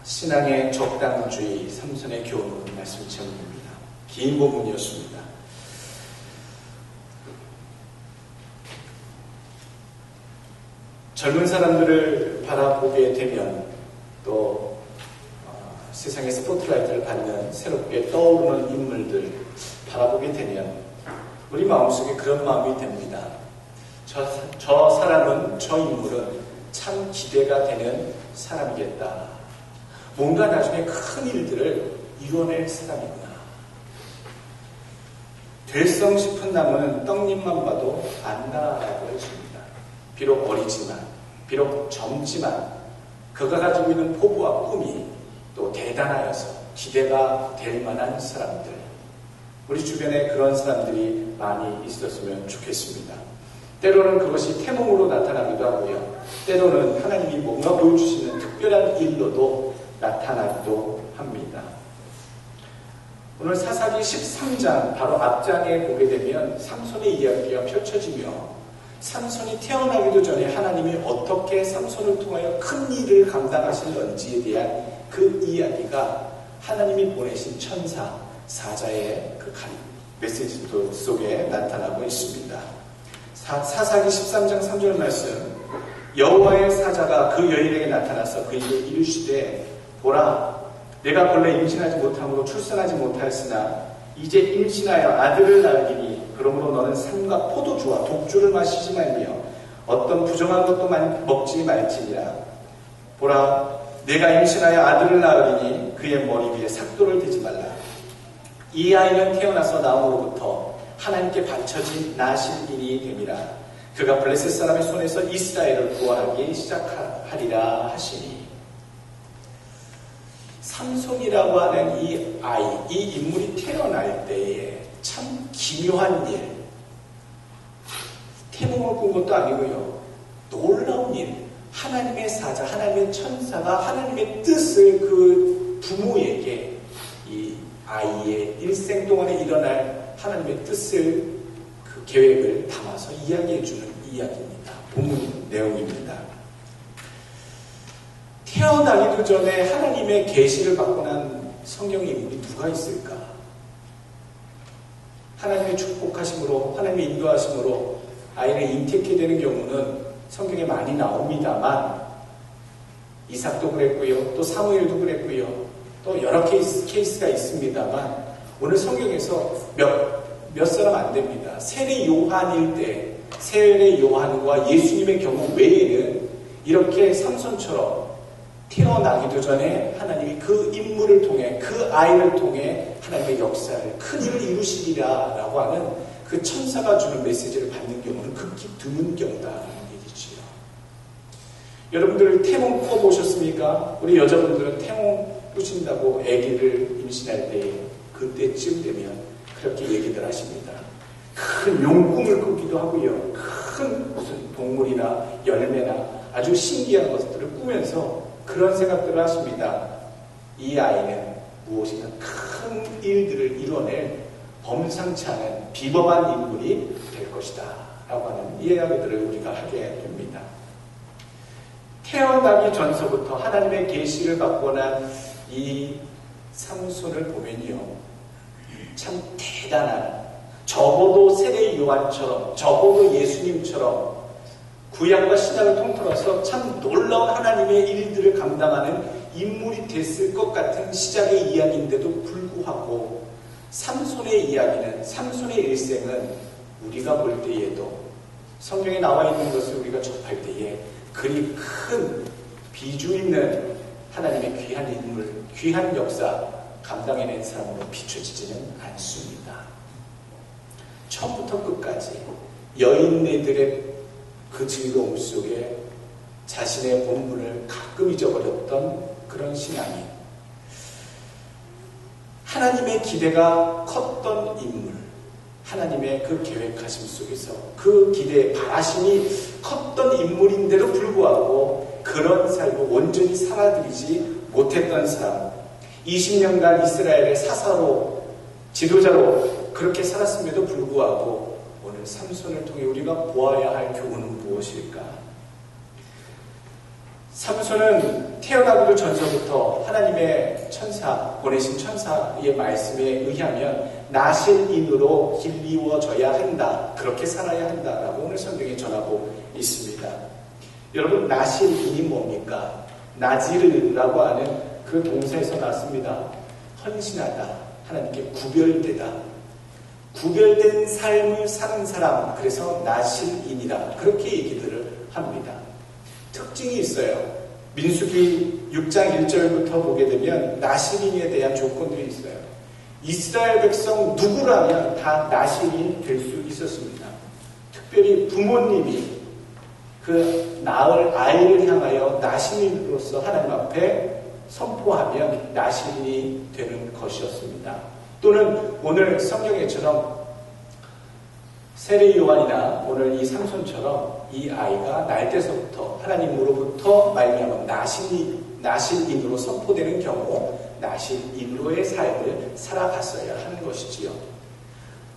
신앙의 적당주의 삼손의 교훈 말씀 제목입니다. 긴 본문이었습니다. 젊은 사람들을 바라보게 되면 또 세상의 스포트라이트를 받는 새롭게 떠오르는 인물들 바라보게 되면 우리 마음속에 그런 마음이 됩니다. 저 사람은, 저 인물은 참 기대가 되는 사람이겠다. 뭔가 나중에 큰 일들을 이뤄낼 사람이구나. 될성 싶은 나무는 떡잎만 봐도 안다라고 해줍니다. 비록 어리지만, 비록 젊지만 그가 가지고 있는 포부와 꿈이 또 대단하여서 기대가 될 만한 사람들. 우리 주변에 그런 사람들이 많이 있었으면 좋겠습니다. 때로는 그것이 태몽으로 나타나기도 하고요. 때로는 하나님이 뭔가 보여주시는 특별한 일로도 나타나기도 합니다. 오늘 사사기 13장 바로 앞장에 보게 되면 삼손의 이야기가 펼쳐지며 삼손이 태어나기도 전에 하나님이 어떻게 삼손을 통하여 큰 일을 감당하실런지에 대한 그 이야기가 하나님이 보내신 천사 사자의 그 메시지 속에 나타나고 있습니다. 사사기 13장 3절 말씀, 여호와의 사자가 그 여인에게 나타나서 그에게 이르시되 보라, 내가 본래 임신하지 못함으로 출산하지 못하였으나 이제 임신하여 아들을 낳으리니 그러므로 너는 삼과 포도주와 독주를 마시지 말며 어떤 부정한 것도 먹지 말지니라. 보라, 내가 임신하여 아들을 낳으리니 그의 머리 위에 삭도를 대지 말라. 이 아이는 태어나서 나옴으로부터 하나님께 바쳐진 나실인이 됨이라. 그가 블레셋 사람의 손에서 이스라엘을 구원하기 시작하리라 하시니. 삼손이라고 하는 이 아이, 이 인물이 태어날 때에 참 기묘한 일, 태몽을 꾼 것도 아니고요, 놀라운 일, 하나님의 사자, 하나님의 천사가 하나님의 뜻을 그 부모에게 이 아이의 일생 동안에 일어날 하나님의 뜻을, 그 계획을 담아서 이야기해주는 이야기입니다. 본문 내용입니다. 태어나기도 전에 하나님의 계시를 받고 난 성경의 인물이 누가 있을까? 하나님의 축복하심으로, 하나님의 인도하심으로 아이를 잉태케 되는 경우는 성경에 많이 나옵니다만, 이삭도 그랬고요, 또 사무엘도 그랬고요, 또 여러 케이스가 있습니다만, 오늘 성경에서 몇 사람 안 됩니다. 세례 요한일 때, 세례 요한과 예수님의 경우 외에는 이렇게 삼손처럼 태어나기도 전에 하나님이 그 인물을 통해, 그 아이를 통해 하나님의 역사를, 큰 일을 이루시리라 라고 하는 그 천사가 주는 메시지를 받는 경우는 극히 드문 경우다라는 얘기지요. 여러분들 태몽 꿔보셨습니까? 우리 여자분들은 태몽 꾸신다고 아기를 임신할 때 그때쯤 되면 그렇게 얘기들 하십니다. 큰 용궁을 꾸기도 하고요, 큰 무슨 동물이나 열매나 아주 신기한 것들을 꾸면서 그런 생각들을 하십니다. 이 아이는 무엇인가 큰 일들을 이뤄낼 범상치 않은 비범한 인물이 될 것이다 라고 하는 이야기들을 우리가 하게 됩니다. 태어나기 전서부터 하나님의 계시를 받고 난 이 삼손을 보면요, 참 대단한, 적어도 세례 요한처럼, 적어도 예수님처럼 구약과 신약을 통틀어서 참 놀라운 하나님의 일들을 감당하는 인물이 됐을 것 같은 시작의 이야기인데도 불구하고 삼손의 이야기는, 삼손의 일생은 우리가 볼 때에도, 성경에 나와 있는 것을 우리가 접할 때에 그리 큰 비중 있는 하나님의 귀한 인물, 귀한 역사 감당해낸 사람으로 비춰지지는 않습니다. 처음부터 끝까지 여인네들의 그 즐거움 속에 자신의 본분을 가끔 잊어버렸던 그런 신앙인, 하나님의 기대가 컸던 인물, 하나님의 그 계획하심 속에서 그 기대의 바라심이 컸던 인물인데도 불구하고 그런 삶을 온전히 살아들이지 못했던 사람, 20년간 이스라엘의 사사로, 지도자로 그렇게 살았음에도 불구하고 오늘 삼손을 통해 우리가 보아야 할 교훈은 무엇일까? 삼손은 태어나기도 전서부터 하나님의 천사, 보내신 천사의 말씀에 의하면 나실인으로 길리워져야 한다. 그렇게 살아야 한다라고 오늘 성경에 전하고 있습니다. 여러분, 나실인이 뭡니까? 나지르라고 하는 그 동사에서 났습니다. 헌신하다, 하나님께 구별되다, 구별된 삶을 사는 사람, 그래서 나실인이라 그렇게 얘기들을 합니다. 특징이 있어요. 민수기 6장 1절부터 보게 되면 나실인에 대한 조건들이 있어요. 이스라엘 백성 누구라면 다 나실인 될 수 있었습니다. 특별히 부모님이 그 낳을 아이를 향하여 나실인으로서 하나님 앞에 선포하면 나실인이 되는 것이었습니다. 또는 오늘 성경에처럼 세례 요한이나 오늘 이 삼손처럼 이 아이가 날 때서부터 하나님으로부터 말미암아 나실인으로 선포되는 경우 나실인으로의 삶을 살아갔어야 하는 것이지요.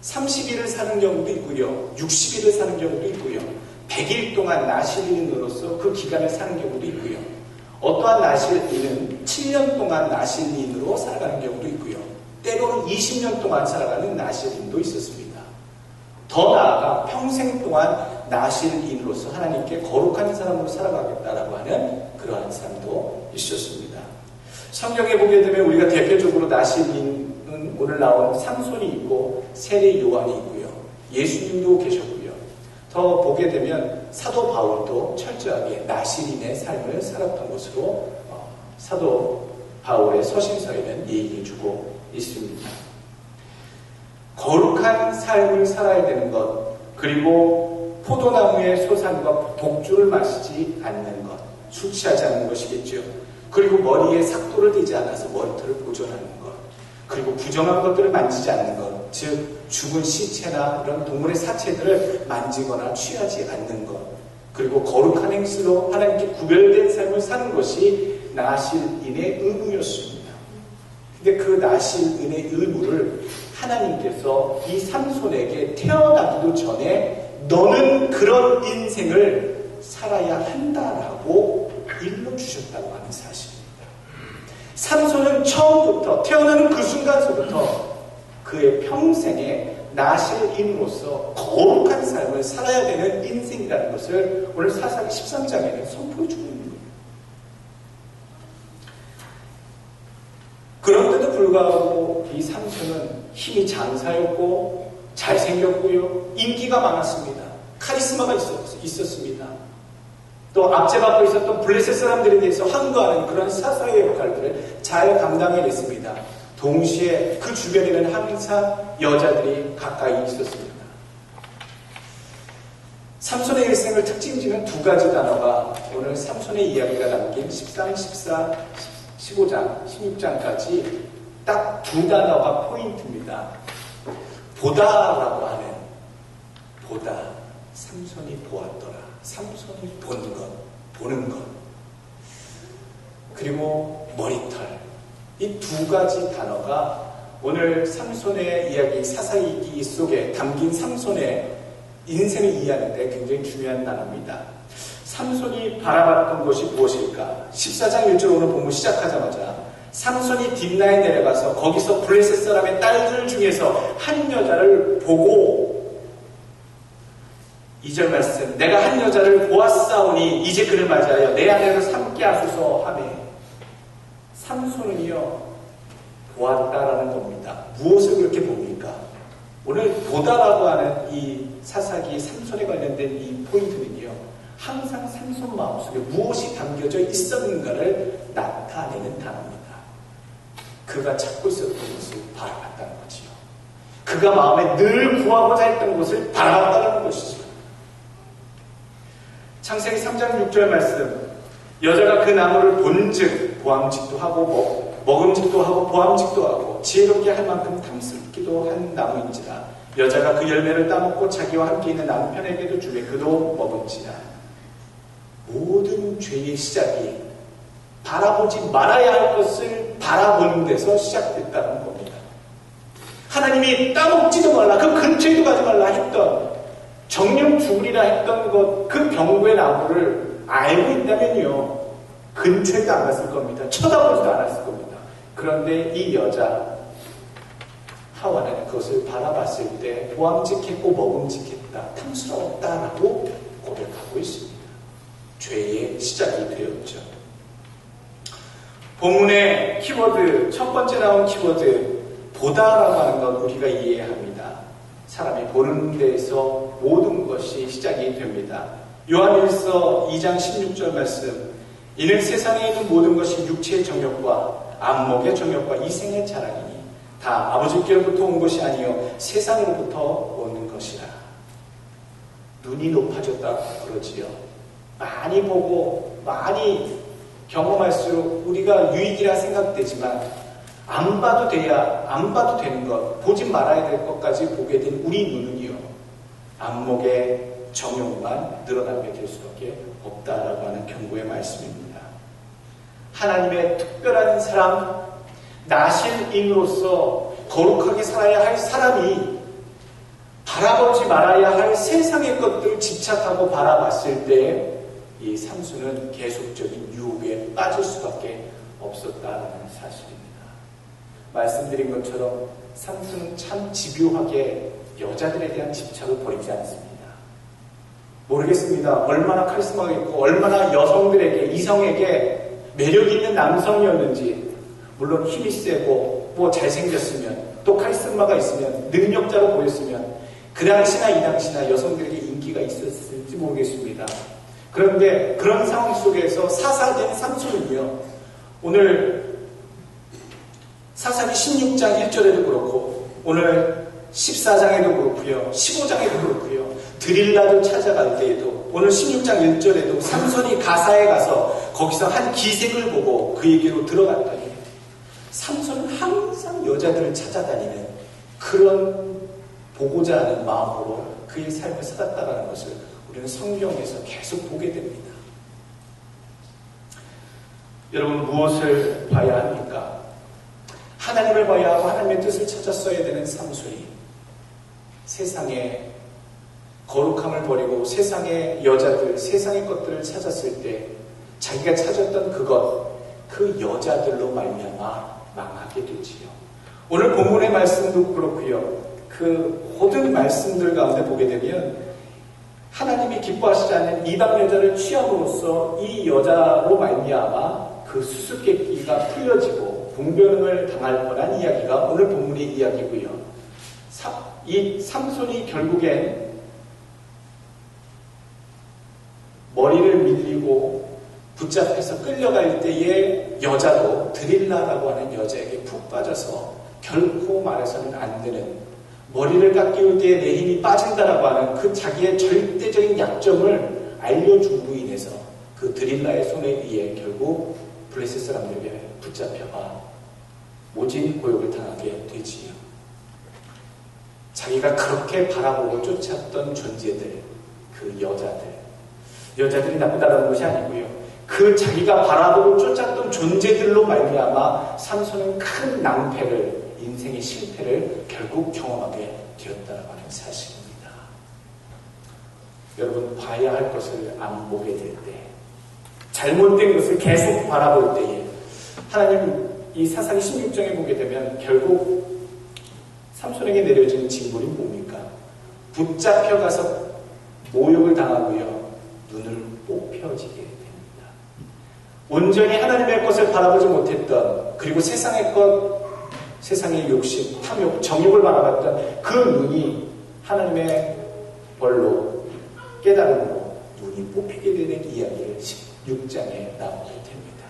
30일을 사는 경우도 있고요. 60일을 사는 경우도 있고요. 100일 동안 나실인으로서 그 기간을 사는 경우도 있고요. 어떠한 나실인은 7년 동안 나실인으로 살아가는 경우도 있고요. 때로는 20년 동안 살아가는 나실인도 있었습니다. 더 나아가 평생 동안 나실인으로서 하나님께 거룩한 사람으로 살아가겠다라고 하는 그러한 사람도 있었습니다. 성경에 보게 되면 우리가 대표적으로 나실인은 오늘 나온 삼손이 있고 세례 요한이 있고요. 예수님도 계셨고요. 더 보게 되면 사도 바울도 철저하게 나실인의 삶을 살았던 것으로 사도 바울의 서신서에는 얘기해주고 있습니다. 거룩한 삶을 살아야 되는 것, 그리고 포도나무의 소산과 독주를 마시지 않는 것, 술 취하지 않는 것이겠죠. 그리고 머리에 삭도를 대지 않아서 머리털을 보존하는 것, 그리고 부정한 것들을 만지지 않는 것, 즉 죽은 시체나 이런 동물의 사체들을 만지거나 취하지 않는 것, 그리고 거룩한 행실로 하나님께 구별된 삶을 사는 것이 나실인의 의무였습니다. 근데 그 나실인의 의무를 하나님께서 이 삼손에게 태어나기도 전에 너는 그런 인생을 살아야 한다라고 일러주셨다고 하는 사실입니다. 삼손은 처음부터 태어나는 그 순간서부터 그의 평생에 나실인으로서 거룩한 삶을 살아야 되는 인생이라는 것을 오늘 사사기 13장에는 선포해 주고 있는 거예요. 그런데도 불구하고 이 삼손은 힘이 장사였고 잘생겼고요. 인기가 많았습니다. 카리스마가 있었습니다. 또 압제받고 있었던 블레셋 사람들에 대해서 항거하는 그런 사사의 역할들을 잘 감당해냈습니다. 동시에 그 주변에는 항상 여자들이 가까이 있었습니다. 삼손의 일생을 특징짓는 두 가지 단어가 오늘 삼손의 이야기가 담긴 13, 14, 15장, 16장까지 딱 두 단어가 포인트입니다. 보다라고 하는 보다, 삼손이 보았더라. 삼손이 보는 것. 그리고 머리털. 이 두 가지 단어가 오늘 삼손의 이야기, 사사기 속에 담긴 삼손의 인생을 이해하는데 굉장히 중요한 단어입니다. 삼손이 바라봤던 것이 무엇일까? 14장 1절 오늘 본문 시작하자마자 삼손이 딥나에 내려가서 거기서 블레셋 사람의 딸들 중에서 한 여자를 보고 2절 말씀, 내가 한 여자를 보았사오니 이제 그를 맞이하여 내 아내로 삼게 하소서 하매. 삼손은요 보았다라는 겁니다. 무엇을 그렇게 봅니까? 오늘 보다라고 하는 이 사사기 삼손에 관련된 이 포인트는요, 항상 삼손 마음속에 무엇이 담겨져 있었는가를 나타내는 단어입니다. 그가 찾고 있었던 것을 바라봤다는 거지요. 그가 마음에 늘 구하고자 했던 것을 바라봤다는 것이죠. 창세기 3장 6절 말씀, 여자가 그 나무를 본즉 보암직도 하고 먹음직도 하고 보암직도 하고 지혜롭게 할 만큼 탐스럽기도 한 나무인지라. 여자가 그 열매를 따먹고 자기와 함께 있는 남편에게도 주매 그도 먹은지라. 모든 죄의 시작이 바라보지 말아야 할 것을 바라보는 데서 시작됐다는 겁니다. 하나님이 따먹지도 말라, 그 근처에도 가지 말라 했던, 정령 죽으리라 했던 것, 그 경고의 나무를 알고 있다면요, 근처에도 안 갔을 겁니다. 쳐다보지도 않았을 겁니다. 그런데 이 여자 하와는 그것을 바라봤을 때 보암직했고 먹음직했다, 탐스러웠다라고 고백하고 있습니다. 죄의 시작이 되었죠. 본문의 키워드, 첫 번째 나온 키워드, 보다라고 하는 것 우리가 이해해야 합니다. 사람이 보는 데에서 모든 것이 시작이 됩니다. 요한일서 2장 16절 말씀, 이는 세상에 있는 모든 것이 육체의 정욕과 안목의 정욕과 이생의 자랑이니 다 아버지께로부터 온 것이 아니요 세상으로부터 오는 것이라. 눈이 높아졌다 그러지요. 많이 보고 많이 경험할수록 우리가 유익이라 생각되지만 안 봐도 되는 것, 보지 말아야 될 것까지 보게 된 우리 눈은요, 안목의 정욕만 늘어나게 될 수밖에 없다라고 하는 경고의 말씀입니다. 하나님의 특별한 사람, 나신인으로서 거룩하게 살아야 할 사람이 바라보지 말아야 할 세상의 것들을 집착하고 바라봤을 때 이 삼손은 계속적인 유혹에 빠질 수밖에 없었다는 사실입니다. 말씀드린 것처럼 삼손은 참 집요하게 여자들에 대한 집착을 버리지 않습니다. 모르겠습니다. 얼마나 카리스마가 있고 얼마나 여성들에게, 이성에게 매력 있는 남성이었는지, 물론 힘이 세고 뭐 잘생겼으면 또 카리스마가 있으면 능력자로 보였으면 그 당시나 이 당시나 여성들에게 인기가 있었을지 모르겠습니다. 그런데 그런 상황 속에서 사사된 삼손은요, 오늘 사사기 16장 1절에도 그렇고 오늘 14장에도 그렇고요, 15장에도 그렇고요, 드릴라도 찾아갈 때에도 오늘 16장 1절에도 삼손이 가사에 가서 거기서 한 기색을 보고 그에게로 들어갔더니 삼손은 항상 여자들을 찾아다니는 그런 보고자 하는 마음으로 그의 삶을 살았다는 것을 우리는 성경에서 계속 보게 됩니다. 여러분, 무엇을 봐야 합니까? 하나님을 봐야 하고 하나님의 뜻을 찾았어야 되는 삼손이 세상에 거룩함을 버리고 세상의 여자들, 세상의 것들을 찾았을 때 자기가 찾았던 그 여자들로 말미암아 망하게 되지요. 오늘 본문의 말씀도 그렇고요, 그 모든 말씀들 가운데 보게 되면 하나님이 기뻐하시지 않는 이방 여자를 취함으로써 이 여자로 말미암아 그 수수께끼가 풀려지고 분변을 당할 뻔한 이야기가 오늘 본문의 이야기고요. 이 삼손이 결국엔 머리를 밀리고 붙잡혀서 끌려갈 때의 여자도 드릴라라고 하는 여자에게 푹 빠져서 결코 말해서는 안 되는, 머리를 깎이울 때에 내 힘이 빠진다라고 하는 그 자기의 절대적인 약점을 알려줌으로 인해서 그 드릴라의 손에 의해 결국 블레셋 사람들에게 붙잡혀가 모진 고역을 당하게 되지요. 자기가 그렇게 바라보고 쫓았던 존재들, 그 여자들이 나쁘다는 것이 아니고요, 그 자기가 바라보고 쫓았던 존재들로 말미암아 삼손은 큰 낭패를, 인생의 실패를 결국 경험하게 되었다는 사실입니다. 여러분, 봐야 할 것을 안 보게 될 때, 잘못된 것을 계속 바라볼 때에 하나님 이 사사기 16장에 보게 되면 결국 삼손에게 내려지는 징벌이 뭡니까? 붙잡혀가서 모욕을 당하고요, 눈을 뽑혀지게 됩니다. 온전히 하나님의 것을 바라보지 못했던, 그리고 세상의 것, 세상의 욕심, 탐욕, 정욕을 바라봤던 그 눈이 하나님의 벌로 깨달음으로 눈이 뽑히게 되는 이야기를 16장에 나오게 됩니다.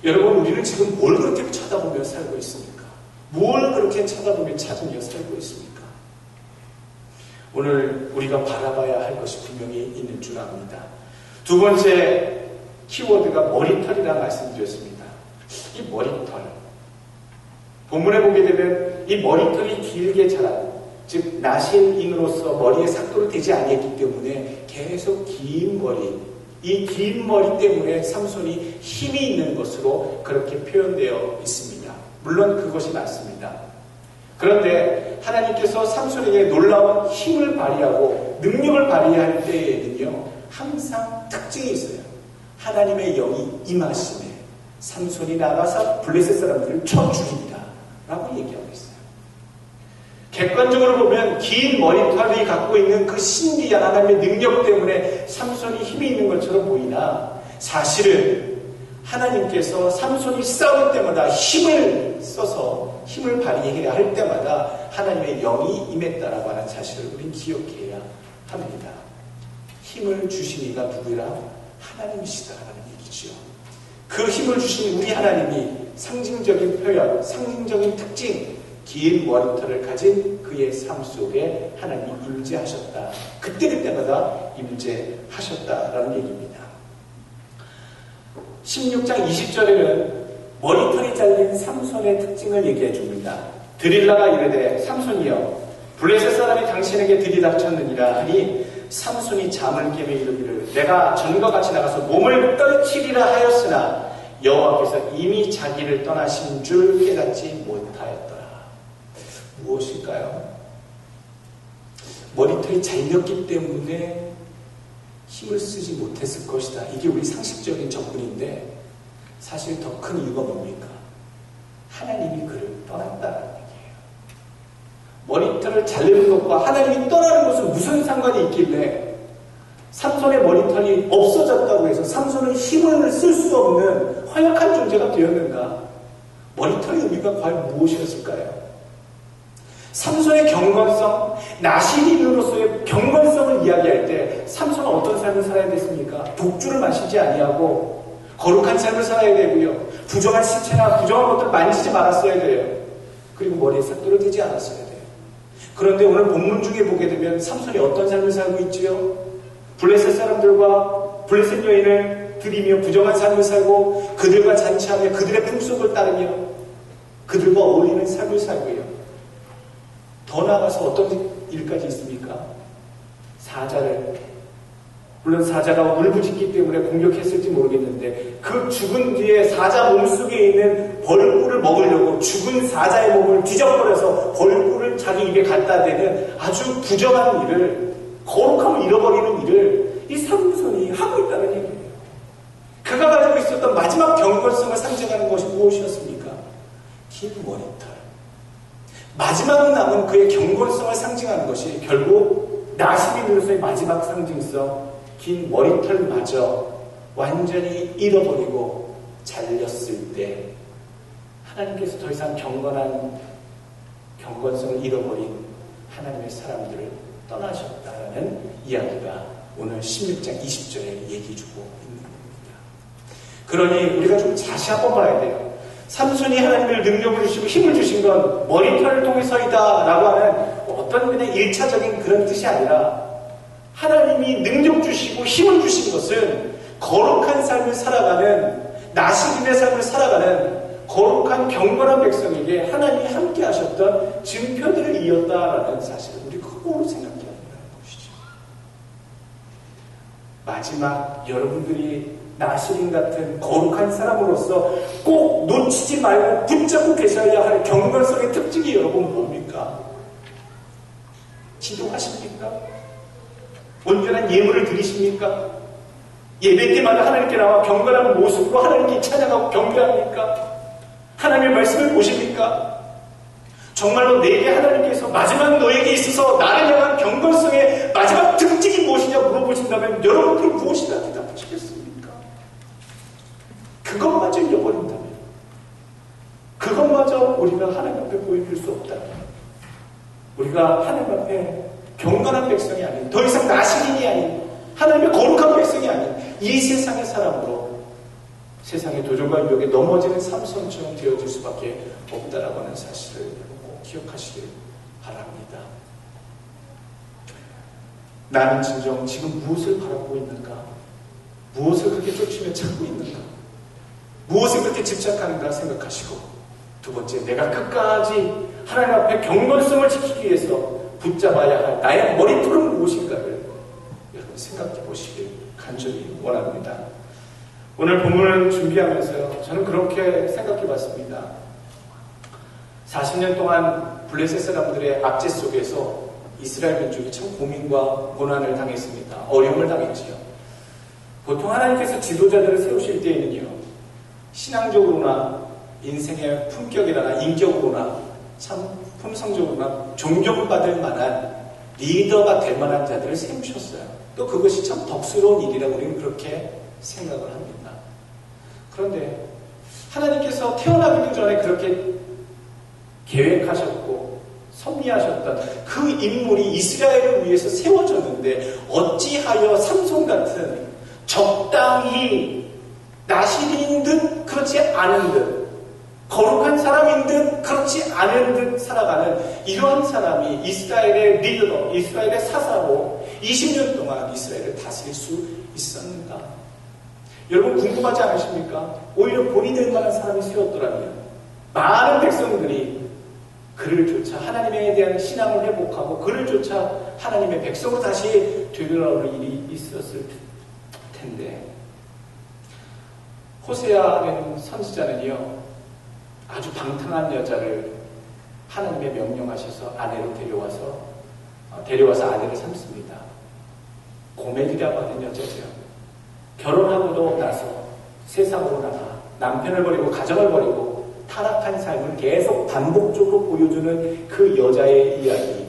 여러분, 우리는 지금 뭘 그렇게 쳐다보며 살고 있습니까? 뭘 그렇게 쳐다보며 찾으며 살고 있습니까? 오늘 우리가 바라봐야 할 것이 분명히 있는 줄 압니다. 두 번째 키워드가 머리털이라는 말씀드렸습니다. 이 머리털, 본문에 보게 되면 이 머리털이 길게 자란, 즉 나신인으로서 머리에 삭도를 대지 아니했기 때문에 계속 긴 머리, 이 긴 머리 때문에 삼손이 힘이 있는 것으로 그렇게 표현되어 있습니다. 물론 그것이 맞습니다. 그런데 하나님께서 삼손에게 놀라운 힘을 발휘하고 능력을 발휘할 때에는요, 항상 특징이 있어요. 하나님의 영이 임하심에 삼손이 나가서 블레셋 사람들을 쳐 죽입니다 라고 얘기하고 있어요. 객관적으로 보면 긴 머리털이 갖고 있는 그 신비한 하나님의 능력 때문에 삼손이 힘이 있는 것처럼 보이나 사실은 하나님께서 삼손이 싸울 때마다 힘을 써서 힘을 발휘해야 할 때마다 하나님의 영이 임했다라고 하는 사실을 우리는 기억해야 합니다. 힘을 주신 이가 누구라? 하나님이시다라는 얘기죠. 그 힘을 주신 우리 하나님이 상징적인 표현, 상징적인 특징, 긴 머리털을 가진 그의 삶 속에 하나님이 임재하셨다. 그때마다 임재하셨다라는 얘기입니다. 16장 20절에는 머리털이 잘린 삼손의 특징을 얘기해 줍니다. 드릴라가 이르되 삼손이여 블레셋 사람이 당신에게 들이닥쳤느니라 하니 삼손이 잠을 깨며 이르기를 내가 전과 같이 나가서 몸을 떨치리라 하였으나 여호와께서 이미 자기를 떠나신 줄 깨닫지 못하였더라. 무엇일까요? 머리털이 잘렸기 때문에 힘을 쓰지 못했을 것이다. 이게 우리 상식적인 접근인데 사실 더 큰 이유가 뭡니까? 하나님이 그를 떠났다는 얘기예요. 머리털을 자르는 것과 하나님이 떠나는 것은 무슨 상관이 있길래 삼손의 머리털이 없어졌다고 해서 삼손은 힘을 쓸 수 없는 허약한 존재가 되었는가? 머리털의 의미가 과연 무엇이었을까요? 삼손의 경건성, 나시린으로서의 경건성을 이야기할 때 삼손은 어떤 삶을 살아야 됐습니까? 독주를 마시지 아니하고 거룩한 삶을 살아야 되고요. 부정한 시체나 부정한 것들 만지지 말았어야 돼요. 그리고 머리에 싹 떨어지지 않았어야 돼요. 그런데 오늘 본문 중에 보게 되면 삼손이 어떤 삶을 살고 있지요? 블레셋 사람들과 블레셋 여인을 들이며 부정한 삶을 살고 그들과 잔치하며 그들의 풍속을 따르며 그들과 어울리는 삶을 살고요. 더 나아가서 어떤 일까지 있습니까? 사자를, 물론 사자가 울부짖기 때문에 공격했을지 모르겠는데 그 죽은 뒤에 사자 몸속에 있는 벌꿀을 먹으려고 죽은 사자의 몸을 뒤적거려서 벌꿀을 자기 입에 갖다 대는 아주 부정한 일을, 거룩함을 잃어버리는 일을 이 삼손이 하고 있다는 얘기예요. 그가 가지고 있었던 마지막 경건성을 상징하는 것이 무엇이었습니까? 긴 머리털. 마지막으로 남은 그의 경건성을 상징하는 것이 결국 나시린으로서의 마지막 상징성, 긴 머리털마저 완전히 잃어버리고 잘렸을 때 하나님께서 더 이상 경건성을 잃어버린 하나님의 사람들을 떠나셨다는 이야기가 오늘 16장 20절에 얘기해주고 있는 겁니다. 그러니 우리가 좀 다시 한번 봐야 돼요. 삼손이 하나님의 능력을 주시고 힘을 주신 건 머리털을 통해서이다 라고 하는 어떤 그냥 1차적인 그런 뜻이 아니라 하나님이 능력 주시고 힘을 주신 것은 거룩한 삶을 살아가는, 나시린의 삶을 살아가는 거룩한 경건한 백성에게 하나님이 함께 하셨던 증표들을 이었다라는 사실을 우리 그거로 생각해야 된다는 것이죠. 마지막 여러분들이 나시린 같은 거룩한 사람으로서 꼭 놓치지 말고 붙잡고 계셔야 할 경건성의 특징이 여러분 뭡니까? 기도하십니까? 온전한 예물을 드리십니까? 예배 때마다 하나님께 나와 경건한 모습으로 하나님께 찬양하고 경배합니까? 하나님의 말씀을 보십니까? 정말로 내게 하나님께서 마지막 너에게 있어서 나를 향한 경건성의 마지막 특징이 무엇이냐 물어보신다면 여러분들은 무엇이라 대답하시겠습니까? 그것마저 잃어버린다면, 그것마저 우리가 하나님 앞에 보여줄 수 없다면, 우리가 하나님 앞에 경건한 백성이 아닌, 더 이상 나시린이 아닌, 하나님의 거룩한 백성이 아닌 이 세상의 사람으로 세상의 도전과 유혹에 넘어지는 삼손처럼 되어질 수밖에 없다라고 하는 사실을 꼭 기억하시길 바랍니다. 나는 진정 지금 무엇을 바라보고 있는가? 무엇을 그렇게 쫓으며 찾고 있는가? 무엇을 그렇게 집착하는가 생각하시고, 두 번째, 내가 끝까지 하나님 앞에 경건성을 지키기 위해서 붙잡아야 할 나의 머리털은 무엇인가를 여러분 생각해 보시길 간절히 원합니다. 오늘 본문을 준비하면서요, 저는 그렇게 생각해 봤습니다. 40년 동안 블레셋 사람들의 압제 속에서 이스라엘 민족이 참 고민과 고난을 당했습니다. 어려움을 당했지요. 보통 하나님께서 지도자들을 세우실 때에는요, 신앙적으로나 인생의 품격이나 인격으로나 참 품성적으로나 존경받을 만한 리더가 될 만한 자들을 세우셨어요. 또 그것이 참 덕스러운 일이라고 우리는 그렇게 생각을 합니다. 그런데 하나님께서 태어나기도 전에 그렇게 계획하셨고 섭리하셨던 그 인물이 이스라엘을 위해서 세워졌는데 어찌하여 삼손 같은 적당히 나시린인 듯 그렇지 않은 듯 거룩한 사람인 듯 그렇지 않은 듯 살아가는 이러한 사람이 이스라엘의 리더, 이스라엘의 사사로 20년 동안 이스라엘을 다스릴 수 있었는가? 여러분 궁금하지 않으십니까? 오히려 본이 될 만한 사람이 세웠더라면 많은 백성들이 그를 쫓아 하나님에 대한 신앙을 회복하고 그를 쫓아 하나님의 백성으로 다시 되돌아올 일이 있었을 텐데, 호세아라는 선지자는요 아주 방탕한 여자를 하나님의 명령하셔서 아내로 데려와서 아내를 삼습니다. 고멜이라고 하는 여자죠. 결혼하고도 나서 세상으로 나가 남편을 버리고 가정을 버리고 타락한 삶을 계속 반복적으로 보여주는 그 여자의 이야기,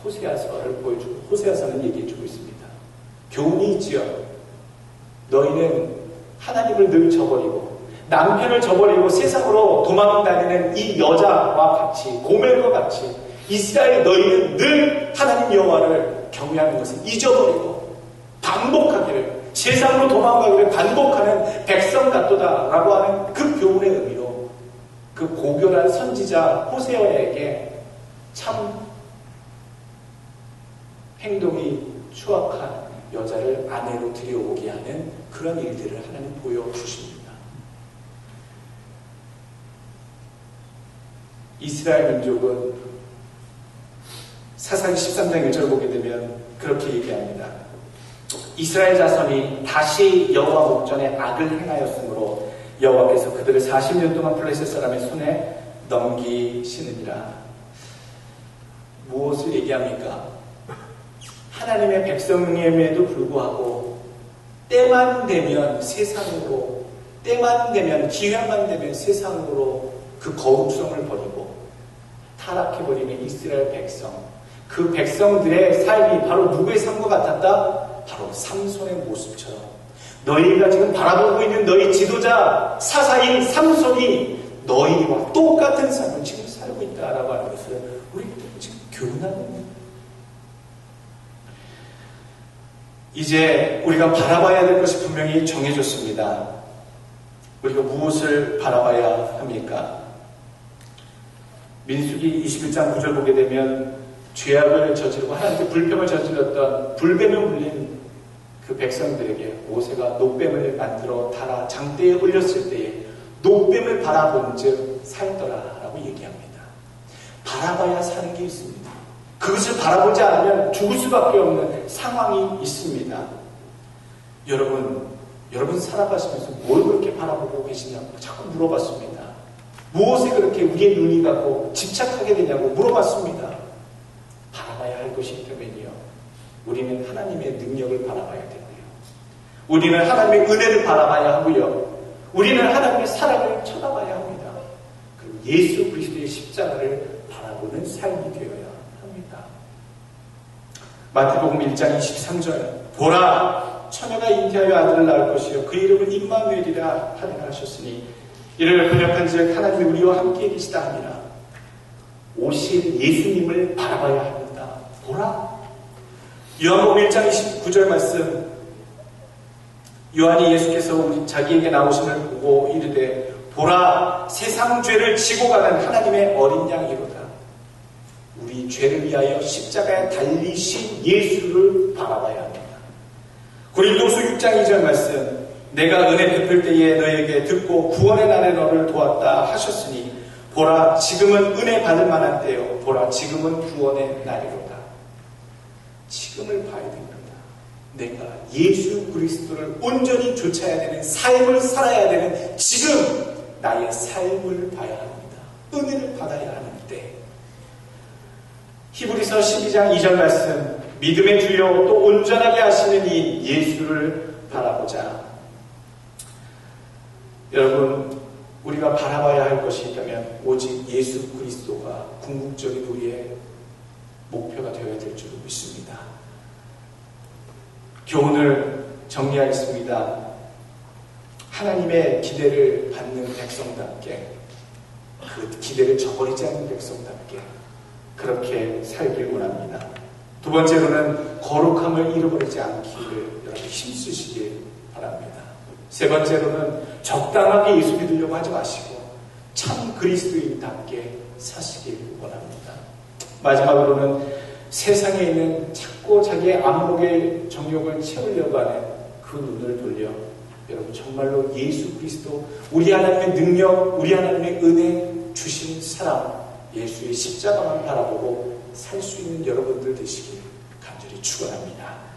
호세아서를 보여주고 호세아서는 얘기해주고 있습니다. 교훈이 있지요. 너희는 하나님을 늘 저버리고 남편을 저버리고 세상으로 도망다니는 이 여자와 같이, 고멜과 같이 이스라엘 너희는 늘 하나님 여호와를 경외하는 것을 잊어버리고 반복하기를, 세상으로 도망가기를 반복하는 백성 같도다라고 하는 그 교훈의 의미로 그 고결한 선지자 호세아에게 참 행동이 추악한 여자를 아내로 들여오게 하는 그런 일들을 하나님 보여주십니다. 이스라엘 민족은 사사기 13장 1절 보게 되면 그렇게 얘기합니다. 이스라엘 자손이 다시 여호와 목전에 악을 행하였으므로 여호와께서 그들을 40년 동안 블레셋 사람의 손에 넘기시느니라. 무엇을 얘기합니까? 하나님의 백성임에도 불구하고 때만 되면 세상으로, 때만 되면 기회만 되면 세상으로 그 거룩성을 버리고 타락해버리는 이스라엘 백성, 그 백성들의 삶이 바로 누구의 삶과 같았다? 바로 삼손의 모습처럼 너희가 지금 바라보고 있는 너희 지도자 사사인 삼손이 너희와 똑같은 삶을 지금 살고 있다라고 하는 것을 우리 지금 교훈하는 겁니다. 이제 우리가 바라봐야 될 것이 분명히 정해졌습니다. 우리가 무엇을 바라봐야 합니까? 민수기 21장 9절 보게 되면 죄악을 저지르고 하나님께 불평을 저질렀던 불뱀을 물린 그 백성들에게 모세가 노뱀을 만들어 달아 장대에 올렸을 때에 노뱀을 바라본 즉 살더라라고 얘기합니다. 바라봐야 사는 게 있습니다. 그것을 바라보지 않으면 죽을 수밖에 없는 상황이 있습니다. 여러분 살아가시면서 뭘 그렇게 바라보고 계시냐고 자꾸 물어봤습니다. 무엇에 그렇게 우리의 눈이 가고 집착하게 되냐고 물어봤습니다. 바라봐야 할 것이 있다면요, 우리는 하나님의 능력을 바라봐야 되고요, 우리는 하나님의 은혜를 바라봐야 하고요, 우리는 하나님의 사랑을 쳐다봐야 합니다. 그리고 예수 그리스도의 십자가를 바라보는 삶이 되어야 합니다. 마태복음 1장 23절 보라, 처녀가 잉태하여 아들을 낳을 것이요 그 이름은 임마누엘이라 하리라 하셨으니 이를 번역한즉 하나님이 우리와 함께 계시다 하니라. 오실 예수님을 바라봐야 합니다. 보라. 요한복음 1장 29절 말씀, 요한이 예수께서 자기에게 나오심을 보고 이르되 보라, 세상 죄를 지고 가는 하나님의 어린 양이로다. 우리 죄를 위하여 십자가에 달리신 예수를 바라봐야 합니다. 고린도후서 6장 2절 말씀, 내가 은혜 베풀 때에 너에게 듣고 구원의 날에 너를 도왔다 하셨으니 보라, 지금은 은혜 받을 만한 때요 보라, 지금은 구원의 날이로다. 지금을 봐야 됩니다. 내가 예수 그리스도를 온전히 좇아야 되는 삶을 살아야 되는 지금 나의 삶을 봐야 합니다. 은혜를 받아야 하는 때. 히브리서 12장 2절 말씀, 믿음에 주여 또 온전하게 하시는 이 예수를 바라보자. 여러분, 우리가 바라봐야 할 것이 있다면 오직 예수 그리스도가 궁극적인 우리의 목표가 되어야 될 줄 믿습니다. 교훈을 정리하겠습니다. 하나님의 기대를 받는 백성답게, 그 기대를 저버리지 않는 백성답게 그렇게 살길 원합니다. 두 번째로는 거룩함을 잃어버리지 않기를 여러분 힘쓰시길 바랍니다. 세 번째로는 적당하게 예수 믿으려고 하지 마시고 참 그리스도인답게 사시길 원합니다. 마지막으로는 세상에 있는 자꾸 자기의 안목의 정욕을 채우려고 하는 그 눈을 돌려 여러분 정말로 예수 그리스도, 우리 하나님의 능력, 우리 하나님의 은혜 주신 사랑, 예수의 십자가만 바라보고 살 수 있는 여러분들 되시길 간절히 축원합니다.